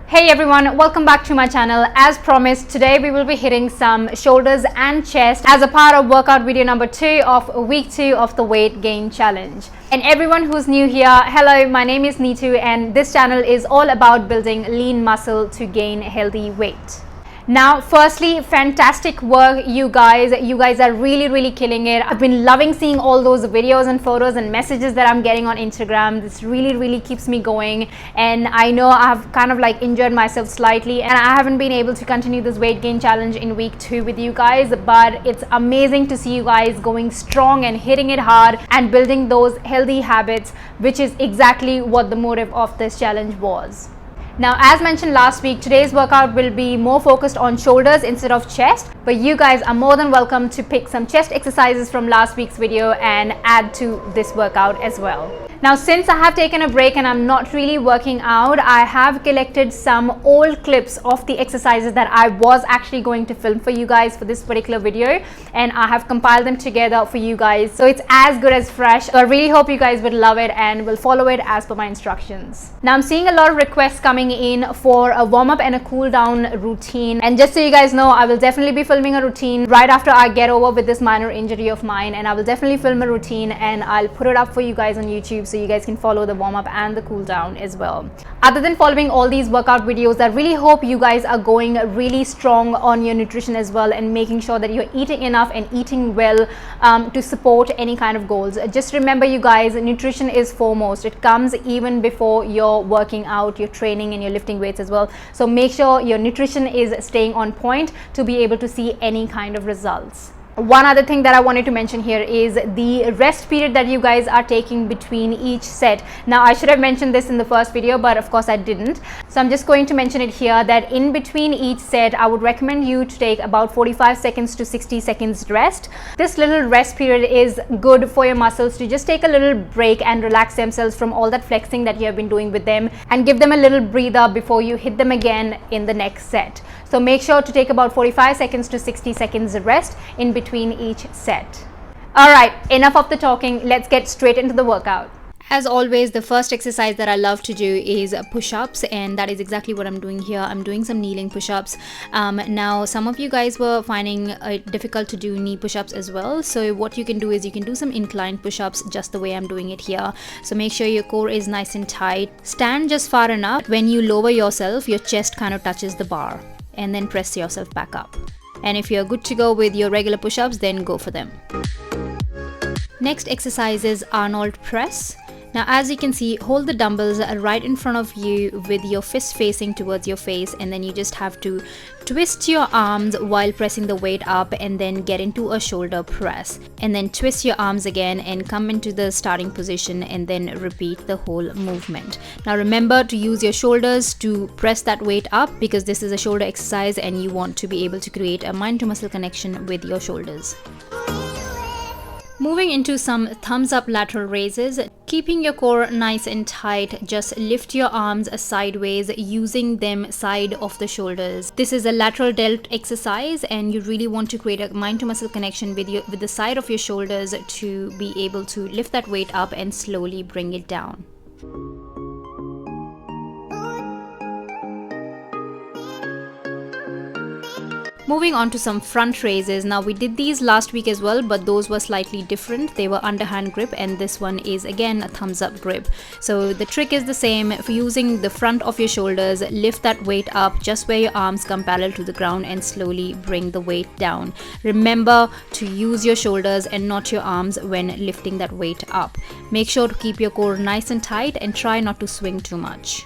Hey everyone, welcome back to my channel. As promised, today we will be hitting some shoulders and chest as a part of workout video number 2 of week 2 of the weight gain challenge. And everyone who's new here, hello, my name is Neetu and this channel is all about building lean muscle to gain healthy weight. Now, firstly, fantastic work, you guys. You guys are really killing it. I've been loving seeing all those videos and photos and messages that I'm getting on Instagram. This really keeps me going. And I know I've kind of like injured myself slightly and I haven't been able to continue this weight gain challenge in week 2 with you guys, but it's amazing to see you guys going strong and hitting it hard and building those healthy habits, which is exactly what the motive of this challenge was. Now, as mentioned last week, today's workout will be more focused on shoulders instead of chest, but you guys are more than welcome to pick some chest exercises from last week's video and add to this workout as well. Now, since I have taken a break and I'm not really working out, I have collected some old clips of the exercises that I was actually going to film for you guys for this particular video, and I have compiled them together for you guys, so it's as good as fresh. So I really hope you guys would love it and will follow it as per my instructions. Now, I'm seeing a lot of requests coming in for a warm-up and a cool-down routine, and just so you guys know, I will definitely be filming a routine right after I get over with this minor injury of mine, and I will definitely film a routine and I'll put it up for you guys on YouTube so you guys can follow the warm-up and the cool-down as well. Other than following all these workout videos, I really hope you guys are going really strong on your nutrition as well and making sure that you're eating enough and eating well to support any kind of goals. Just remember, you guys, nutrition is foremost. It comes even before you're working out, you're training and you're lifting weights as well. So make sure your nutrition is staying on point to be able to see any kind of results. One other thing that I wanted to mention here is the rest period that you guys are taking between each set. Now, I should have mentioned this in the first video, but of course I didn't. So I'm just going to mention it here that in between each set, I would recommend you to take about 45 seconds to 60 seconds rest. This little rest period is good for your muscles to just take a little break and relax themselves from all that flexing that you have been doing with them and give them a little breather before you hit them again in the next set. So make sure to take about 45 seconds to 60 seconds rest in between each set. All right, enough of the talking. Let's get straight into the workout. As always, the first exercise that I love to do is push-ups, and that is exactly what I'm doing here. I'm doing some kneeling push-ups. Now, some of you guys were finding it difficult to do knee push-ups as well. So what you can do is you can do some inclined push-ups just the way I'm doing it here. So make sure your core is nice and tight. Stand just far enough. When you lower yourself, your chest kind of touches the bar, and then press yourself back up. And if you're good to go with your regular push-ups, then go for them. Next exercise is Arnold press. Now, as you can see, hold the dumbbells right in front of you with your fist facing towards your face, and then you just have to twist your arms while pressing the weight up and then get into a shoulder press, and then twist your arms again and come into the starting position and then repeat the whole movement. Now, remember to use your shoulders to press that weight up because this is a shoulder exercise and you want to be able to create a mind to muscle connection with your shoulders. Moving into some thumbs up lateral raises. Keeping your core nice and tight, just lift your arms sideways using them side of the shoulders. This is a lateral delt exercise and you really want to create a mind to muscle connection with the side of your shoulders to be able to lift that weight up and slowly bring it down. Moving on to some front raises. Now, we did these last week as well, but those were slightly different. They were underhand grip, and this one is again a thumbs up grip. So the trick is the same. For using the front of your shoulders, lift that weight up just where your arms come parallel to the ground and slowly bring the weight down. Remember to use your shoulders and not your arms when lifting that weight up. Make sure to keep your core nice and tight and try not to swing too much.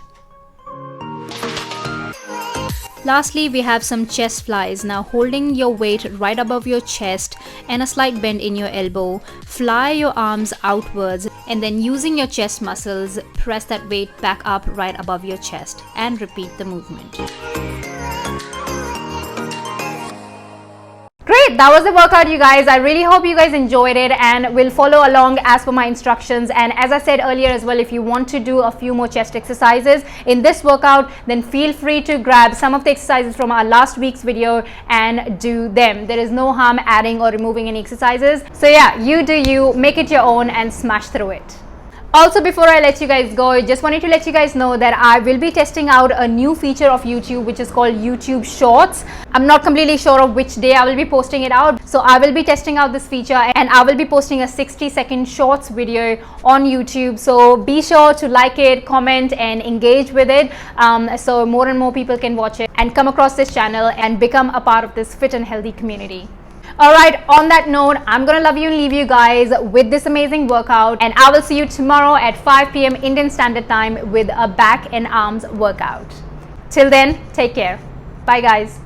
Lastly, we have some chest flies. Now, holding your weight right above your chest and a slight bend in your elbow, fly your arms outwards and then using your chest muscles, press that weight back up right above your chest and repeat the movement. Great, that was the workout, you guys. I really hope you guys enjoyed it and will follow along as per my instructions. And as I said earlier as well, if you want to do a few more chest exercises in this workout, then feel free to grab some of the exercises from our last week's video and do them. There is no harm adding or removing any exercises. So yeah, you do you, make it your own and smash through it. Also, before I let you guys go, I just wanted to let you guys know that I will be testing out a new feature of YouTube which is called YouTube Shorts. I'm not completely sure of which day I will be posting it out. So I will be testing out this feature and I will be posting a 60-second shorts video on YouTube. So be sure to like it, comment and engage with it so more and more people can watch it and come across this channel and become a part of this fit and healthy community. Alright, on that note, I'm gonna love you and leave you guys with this amazing workout, and I will see you tomorrow at 5 p.m. Indian Standard Time with a back and arms workout. Till then, take care. Bye guys.